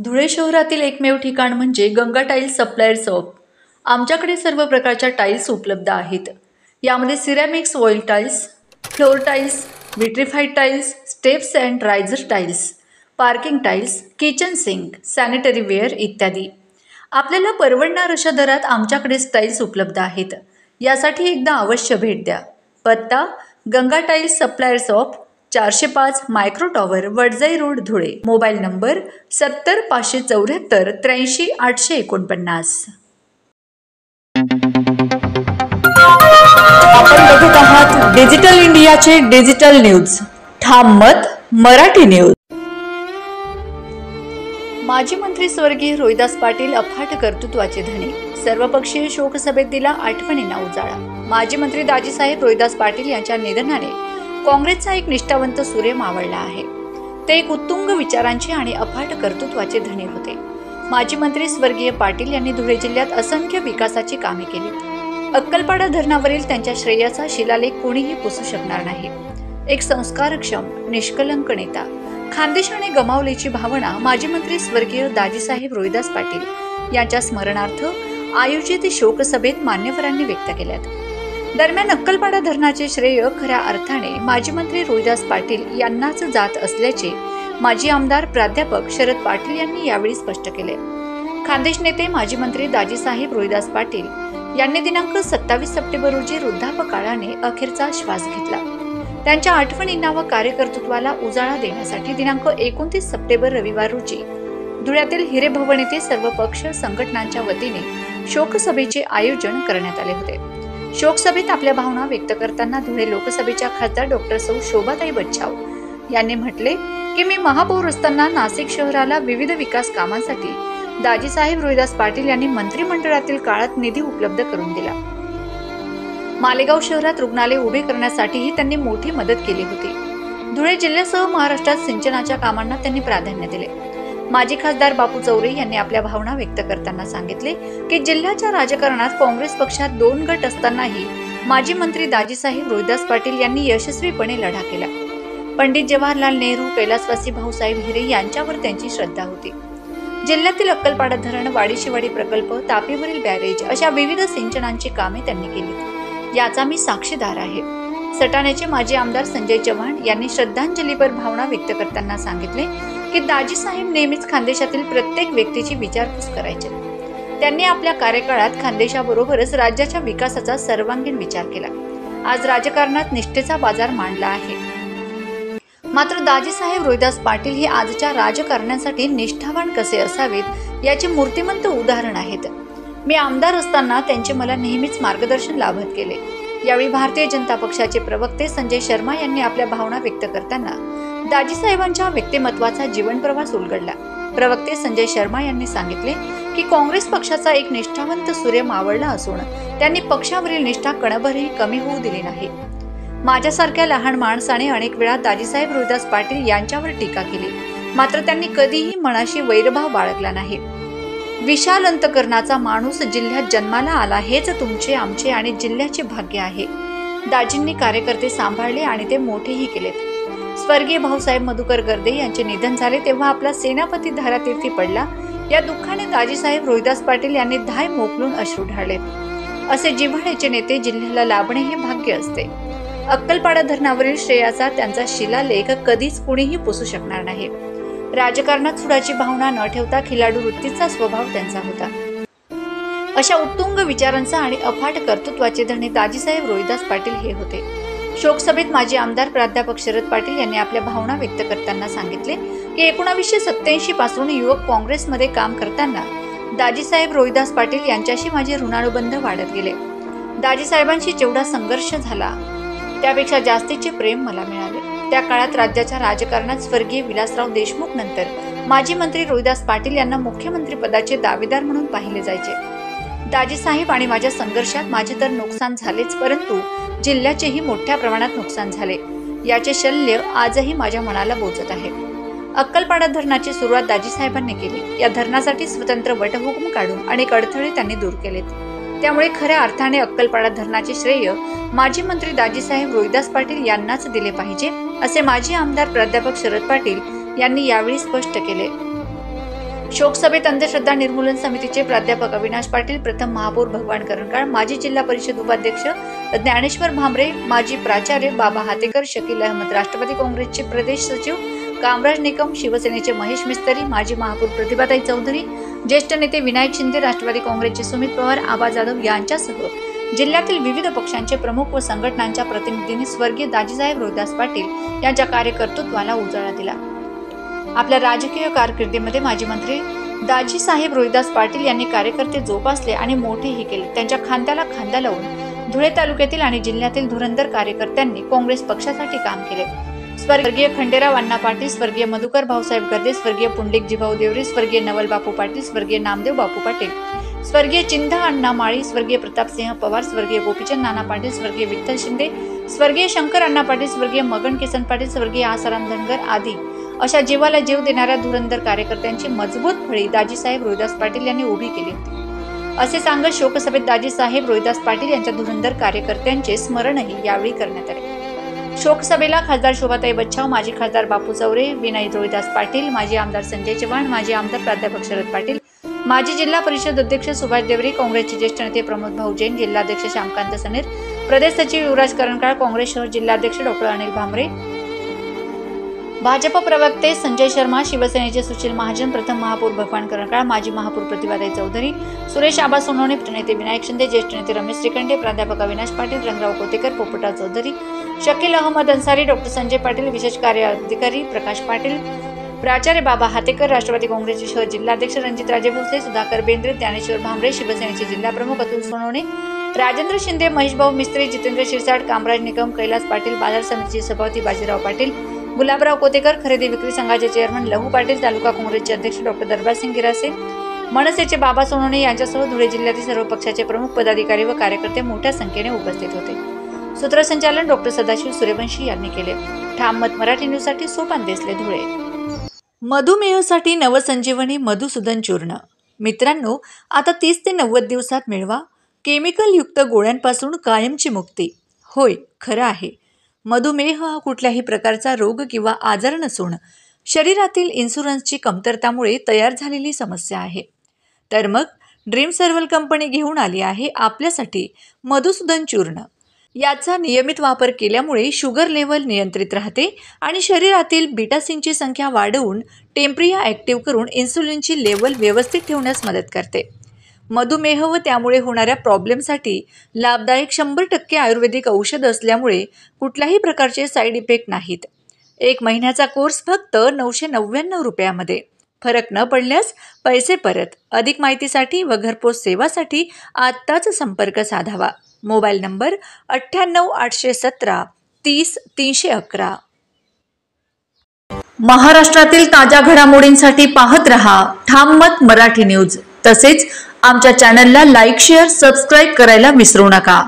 धुळे शहरातील एकमेव ठिकाण म्हणजे गंगा टाईल्स सप्लायर शॉप. आमच्याकडे सर्व प्रकारच्या टाईल्स उपलब्ध आहेत. यामध्ये ceramics, oil tiles, floor tiles, vitrified tiles, steps and riser tiles, parking tiles, kitchen sink, sanitary ware इत्यादी. आपल्याला परवडणार अशा दरात आमच्याकडे टाईल्स उपलब्ध आहेत. यासाठी एकदा अवश्य भेट द्या. पत्ता Ganga tiles supplier shop, 405 micro tower, Wadjai road, Dhule. Mobile number 70 574 83 849. आपण बघत आहात डिजिटल इंडियाचे डिजिटल न्यूज. ठाम मत मराठी न्यूज. माजी मंत्री स्वर्गीय रोहिदास पाटील अफाट कर्तृत्वाचे धनी. सर्वपक्षीय शोकसभेत दिला आठवणींना उजाळा. माजी मंत्री दाजीसाहेब रोहिदास पाटील यांच्या निधनाने काँग्रेसचा एक निष्ठावंत सूर्य मावळला आहे. ते एक उत्तुंग विचारांचे आणि अफाट कर्तृत्वाचे धनी होते. माजी मंत्री स्वर्गीय पाटील यांनी धुळे जिल्ह्यात असंख्य विकासाची कामे केली. अक्कलपाडा धरणावरील त्यांच्या श्रेयाचा शिलालेख कोणीही पुसू शकणार नाही. एक संस्कारक्षम, निष्कलंक नेता. खानदेशाने गमावल्याची भावना माजी मंत्री स्वर्गीय दाजीसाहेब रोहिदास पाटील यांच्या स्मरणार्थ आयोजित शोकसभेत मान्यवरांनी व्यक्त केल्यात. दरम्यान अक्कलपाडा धरणाचे श्रेय खऱ्या अर्थाने माजी मंत्री रोहिदास पाटील यांनाच जात असल्याचे माजी आमदार प्राध्यापक शरद पाटील यांनी यावेळी स्पष्ट केले. खानदेश नेते माजी मंत्री दाजीसाहेब रोहिदास पाटील यांनी दिनांक 27 सप्टेंबर रोजी वृद्धापकाळाने अखेरचा श्वास घेतला. त्यांच्या आठवणींना व कार्यकर्तृत्वाला उजाळा देण्यासाठी दिनांक 29 सप्टेंबर रविवार रोजी धुळ्यातील हिरे भवन येथे सर्व पक्ष संघटनांच्या वतीने शोकसभेचे आयोजन करण्यात आले होते. शोकसभेत आपल्या भावना व्यक्त करताना धुळे लोकसभेच्या खासदार डॉक्टर सौ शोभाताई बच्छाव यांनी म्हटले की मी महापौर असताना नाशिक शहराला विविध विकास कामांसाठी दाजीसाहेब रोहिदास पाटील यांनी मंत्रिमंडळातील काळात निधी उपलब्ध करून दिला. मालेगाव शहरात रुग्णालय उभे करण्यासाठीही त्यांनी मोठी मदत केली होती. धुळे जिल्ह्यासह महाराष्ट्रात सिंचनाच्या कामांना त्यांनी प्राधान्य दिले. माजी खासदार बापू चौरे यांनी आपल्या भावना व्यक्त करताना सांगितले की जिल्ह्याच्या राजकारणात काँग्रेस पक्षात 2 गट असतानाही माजी मंत्री दाजीसाहेब रोहिदास पाटील यांनी यशस्वीपणे लढा केला. पंडित जवाहरलाल नेहरू, कैलासवासी भाऊसाहेब हिरे यांच्यावर त्यांची श्रद्धा होती. जिल्ह्यातील अक्कलपाडा धरण, वाडीशिवाडी प्रकल्प, तापीवरील बॅरेज अशा विविध सिंचनांची कामे त्यांनी केली. याचा मी साक्षीदार आहे. सटाण्याचे माजी आमदार संजय चव्हाण यांनी श्रद्धांजलीपर भावना व्यक्त करताना सांगितले की दाजीसाहेब नेहमीच खानदेशातील प्रत्येक व्यक्तीची विचारपूस करायचे. त्यांनी आपल्या कार्यकाळात खानदेशाबरोबरच राज्याच्या विकासाचा सर्वांगीण विचार केला. आज राजकारणात निष्ठेचा बाजार मांडला आहे. मात्र दाजीसाहेब रोहिदास पाटील हे आजच्या राजकारण्यासाठी निष्ठावान कसे असावेत याचे मूर्तिमंत उदाहरण आहेत. मी आमदार असताना त्यांचे मला नेहमीच मार्गदर्शन लाभत गेले. यावेळी भारतीय जनता पक्षाचे प्रवक्ते संजय शर्मा यांनी आपल्या भावना व्यक्त करताना दाजीसाहेबांच्या व्यक्तिमत्वाचा जीवन प्रवास उलगडला. प्रवक्ते संजय शर्मा यांनी सांगितले की काँग्रेस पक्षाचा एक निष्ठावंत सूर्य मावळला असून त्यांनी पक्षावरील निष्ठा कणभरही कमी होऊ दिली नाही. माझ्यासारख्या लहान माणसाने अनेक वेळा दाजीसाहेब रोहिदास पाटील यांच्यावर टीका केली, मात्र त्यांनी कधीही मनाशी वैरभाव बाळगला नाही. विशाल अंतकरणाचा माणूस जिल्ह्यात जन्माला आला हेच तुमचे, आमचे आणि जिल्ह्याचे भाग्य आहे. दाजींनी कार्यकर्ते सांभाळले आणि ते मोठेही केलेत. स्वर्गीय भाऊसाहेब मधुकर गर्दे यांचे निधन झाले तेव्हा आपला सेनापती धारातीर्थी पडला. या दुःखाने दाजीसाहेब रोहिदास पाटील यांनी धाय मोकलून अश्रू ढाळले. असे जिव्हाळ्याचे नेते जिल्ह्याला लाभणे हे भाग्य असते. अक्कलपाडा धरणावरील श्रेयाचा त्यांचा शिलालेख कधीच कुणीही पुसू शकणार नाही. राजकारणात सुडाची भावना न ठेवता खिलाडू वृत्तीचा स्वभाव त्यांचा होता. अशा उत्तुंग विचारांचा आणि अफाट कर्तृत्वाचे धनी दाजीसाहेब रोहिदास पाटील हे होते. शोकसभेत माजी आमदार प्राध्यापक शरद पाटील यांनी आपल्या भावना व्यक्त करताना सांगितले की 1987 पासून युवक काँग्रेसमध्ये काम करताना दाजीसाहेब रोहिदास पाटील यांच्याशी माझे ऋणानुबंध वाढत गेले. दाजीसाहेबांशी जेवढा संघर्ष झाला त्यापेक्षा जास्तीचे प्रेम मला मिळाले. त्या काळात राज्याच्या राजकारणात स्वर्गीय विलासराव देशमुख नंतर माजी मंत्री रोहिदास पाटील यांना मुख्यमंत्री पदाचे दावेदार म्हणून पाहिले जायचे. दाजीसाहेब आणि माझ्या संघर्षात माझे तर नुकसान झालेच, परंतु जिल्ह्याचेही मोठ्या प्रमाणात नुकसान झाले. याचे शल्य आजही माझ्या मनाला बोचत आहे. अक्कलपाडा धरणाची सुरुवात दाजीसाहेबांनी केली. या धरणासाठी स्वतंत्र वटहुकूम काढून अनेक अडथळे त्यांनी दूर केलेत. त्यामुळे खऱ्या अर्थाने अक्कलपाडा धरणाचे श्रेय माजी मंत्री दाजीसाहेब रोहिदास पाटील यांनाच दिले पाहिजे, असे माजी आमदार प्राध्यापक शरद पाटील यांनी यावेळी स्पष्ट केले. शोकसभेत अंधश्रद्धा निर्मूलन समितीचे प्राध्यापक अविनाश पाटील, प्रथम महापौर भगवान करणकार, माजी जिल्हा परिषद उपाध्यक्ष ज्ञानेश्वर भामरे, माजी प्राचार्य बाबा हातेकर, शकील अहमद, राष्ट्रवादी काँग्रेसचे प्रदेश सचिव कामराज निकम, शिवसेनेचे महेश मिस्त्री, माजी महापौर प्रतिभाताई चौधरी, ज्येष्ठ नेते विनायक शिंदे, राष्ट्रवादी काँग्रेसचे सुमित पवार, आबा जाधव यांच्यासह जिल्ह्यातील विविध पक्षांचे प्रमुख व संघटनांच्या प्रतिनिधींनी स्वर्गीय दाजीसाहेब रोहिदास पाटील यांच्या कार्यकर्तृत्वाला उजाळा दिला. आपल्या राजकीय कारकिर्दीमध्ये माजी मंत्री दाजीसाहेब रोहिदास पाटील यांनी कार्यकर्ते जोपासले आणि मोठेही केले. त्यांच्या खांद्याला खांदा लावून धुळे तालुक्यातील आणि जिल्ह्यातील धुरंधर कार्यकर्त्यांनी काँग्रेस पक्षासाठी काम केले. स्वर्गीय खंडेराव अण्णा पाटील, स्वर्गीय मधुकर भाऊसाहेब गर्दे, स्वर्गीय पुंडलिक जीभाऊ देवरे, स्वर्गीय नवल बापू पाटील, स्वर्गीय नामदेव बापू पाटील, स्वर्गीय चिंधा अण्णा माळी, स्वर्गीय प्रतापसिंह पवार, स्वर्गीय गोपीचंद नाना पाटील, स्वर्गीय विठ्ठल शिंदे, स्वर्गीय शंकर अण्णा पाटील, स्वर्गीय मगन किसन पाटील, स्वर्गीय आसाराम धनगर आदी अशा जीवाला जीव देणाऱ्या धुरंधर कार्यकर्त्यांची मजबूत फळी दाजीसाहेब रोहिदास पाटील यांनी उभी केली होती असे सांगत शोकसभेत दाजीसाहेब रोहिदास पाटील यांच्या धुरंधर कार्यकर्त्यांचे स्मरणही यावेळी करण्यात आले. शोकसभेला खासदार शोभाताई बच्छाव, माजी खासदार बापू चौरे, विनय रोहिदास पाटील, माजी आमदार संजय चव्हाण, माजी आमदार प्राध्यापक शरद पाटील, माजी जिल्हा परिषद अध्यक्ष सुभाष देवरे, काँग्रेसचे ज्येष्ठ नेते प्रमोद भाऊ जैन, जिल्हाध्यक्ष श्यामकांत सनेर, प्रदेश सचिव युवराज करणकार, काँग्रेस शहर जिल्हाध्यक्ष डॉक्टर अनिल भामरे, भाजप प्रवक्ते संजय शर्मा, शिवसेनेचे सुशील महाजन, प्रथम महापौर भगवान करणकार, माजी महापौर प्रतिभाताई चौधरी, सुरेश आबा सोनवणे, नेते विनायक शिंदे, ज्येष्ठ नेते रमेश श्रीखंडे, प्राध्यापक अविनाश पाटील, रंगराव कोतेकर, पोपटराव चौधरी, शकील अहमद अन्सारी, डॉक्टर संजय पाटील, विशेष कार्य अधिकारी प्रकाश पाटील, प्राचार्य बाबा हातेकर, राष्ट्रवादी काँग्रेसचे शहर जिल्हाध्यक्ष रणजितराजे भोसले, सुधाकर बेंद्रे, ज्ञानेश्वर भामरे, शिवसेनेचे जिल्हा प्रमुख अतुल सोनवणे, राजेंद्र शिंदे, महेशभाऊ मिस्त्री, जितेंद्र शिरसाट, कामराज निकम, कैलास पाटील, बाजार समितीचे सभापती बाजीराव पाटील, गुलाबराव कोतेकर, खरेदी विक्री संघाचे चेअरमन लहू पाटील, तालुका काँग्रेसचे अध्यक्ष डॉक्टर दरबारसिंग गिरासे, मनसेचे बाबा सोनवणे यांच्यासह धुळे जिल्ह्यातील सर्व पक्षाचे प्रमुख पदाधिकारी व कार्यकर्ते मोठ्या संख्येने उपस्थित होते. सूत्रसंचालन डॉक्टर सदाशिव सूर्यवंशी यांनी केले. ठाम मत मराठी न्यूजसाठी सोपान देसले, धुळे. मधुमेहासाठी नवसंजीवनी मधुसूदन चूर्ण. मित्रांनो, आता 30 ते 90 दिवसात मिळवा केमिकल युक्त गोळ्यांपासून कायमची मुक्ती. होय, खरं आहे. मधुमेह हा कुठल्याही प्रकारचा रोग किंवा आजार नसून शरीरातील इन्शुरन्सची कमतरतामुळे तयार झालेली समस्या आहे. तर मग ड्रीम सर्व्हल कंपनी घेऊन आली आहे आपल्यासाठी मधुसूदन चूर्ण. याचा नियमित वापर केल्यामुळे शुगर लेव्हल नियंत्रित राहते आणि शरीरातील बीटासिनची संख्या वाढवून टेम्प्रिया ॲक्टिव्ह करून इन्सुलिनची लेव्हल व्यवस्थित ठेवण्यास मदत करते. मधुमेह व त्यामुळे होणाऱ्या प्रॉब्लेमसाठी लाभदायक 100% आयुर्वेदिक औषध असल्यामुळे कुठल्याही प्रकारचे साईड इफेक्ट नाहीत. 1 महिन्याचा कोर्स फक्त 999 रुपयामध्ये. फरक न पडल्यास पैसे परत. अधिक माहितीसाठी व घरपोच सेवासाठी आत्ताच संपर्क साधावा. Mobile number 98 817 30 311. महाराष्ट्रातील ताज्या घडामोडींसाठी पाहत रहा ठाम मत मराठी न्यूज. तसेच आमच्या चॅनलला लाईक, शेअर, सबस्क्राईब करायला विसरू नका.